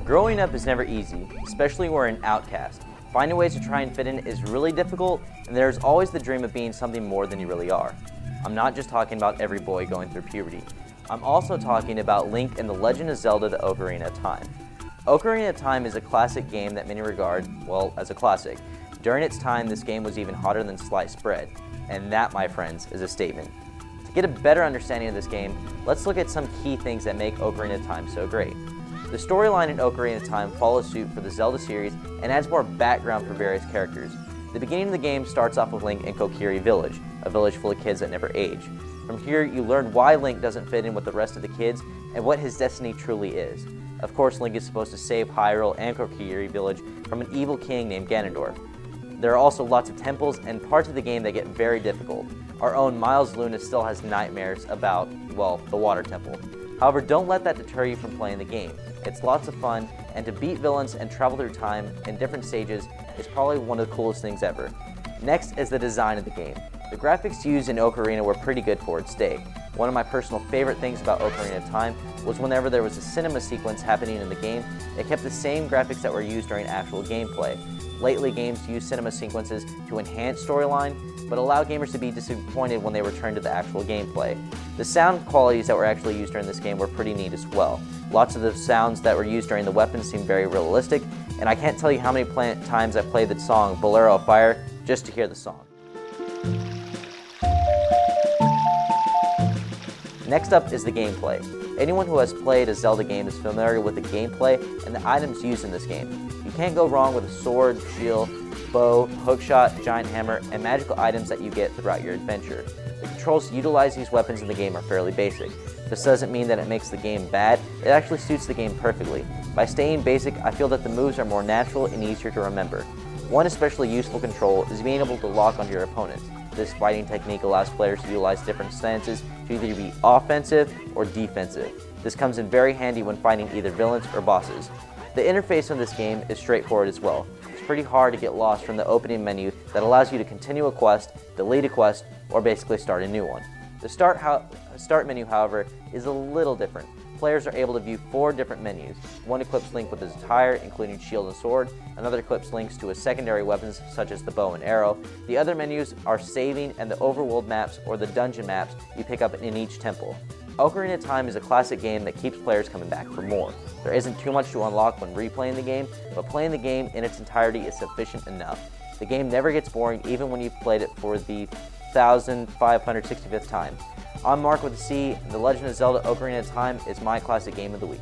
Growing up is never easy, especially when we're an outcast. Finding ways to try and fit in is really difficult, and there's always the dream of being something more than you really are. I'm not just talking about every boy going through puberty. I'm also talking about Link in The Legend of Zelda: The Ocarina of Time. Ocarina of Time is a classic game that many regard, well, as a classic. During its time, this game was even hotter than sliced bread, and that, my friends, is a statement. To get a better understanding of this game, let's look at some key things that make Ocarina of Time so great. The storyline in Ocarina of Time follows suit for the Zelda series and adds more background for various characters. The beginning of the game starts off with Link in Kokiri Village, a village full of kids that never age. From here, you learn why Link doesn't fit in with the rest of the kids and what his destiny truly is. Of course, Link is supposed to save Hyrule and Kokiri Village from an evil king named Ganondorf. There are also lots of temples and parts of the game that get very difficult. Our own Miles Luna still has nightmares about, well, the water temple. However, don't let that deter you from playing the game. It's lots of fun, and to beat villains and travel through time in different stages is probably one of the coolest things ever. Next is the design of the game. The graphics used in Ocarina were pretty good for its day. One of my personal favorite things about Ocarina of Time was whenever there was a cinema sequence happening in the game, it kept the same graphics that were used during actual gameplay. Lately, games use cinema sequences to enhance storyline, but allow gamers to be disappointed when they return to the actual gameplay. The sound qualities that were actually used during this game were pretty neat as well. Lots of the sounds that were used during the weapons seem very realistic, and I can't tell you how many times I played the song Bolero of Fire just to hear the song. Next up is the gameplay. Anyone who has played a Zelda game is familiar with the gameplay and the items used in this game. You can't go wrong with a sword, shield, bow, hookshot, giant hammer, and magical items that you get throughout your adventure. The controls to utilize these weapons in the game are fairly basic. This doesn't mean that it makes the game bad, it actually suits the game perfectly. By staying basic, I feel that the moves are more natural and easier to remember. One especially useful control is being able to lock onto your opponent. This fighting technique allows players to utilize different stances to either be offensive or defensive. This comes in very handy when fighting either villains or bosses. The interface on this game is straightforward as well. It's pretty hard to get lost from the opening menu that allows you to continue a quest, delete a quest, or basically start a new one. The start menu, however, is a little different. Players are able to view 4 different menus. One equips Link with his attire, including shield and sword. Another equips Link to his secondary weapons, such as the bow and arrow. The other menus are saving and the overworld maps or the dungeon maps you pick up in each temple. Ocarina of Time is a classic game that keeps players coming back for more. There isn't too much to unlock when replaying the game, but playing the game in its entirety is sufficient enough. The game never gets boring even when you've played it for the 1,565th time. I'm Mark with a C, and The Legend of Zelda: Ocarina of Time is my classic game of the week.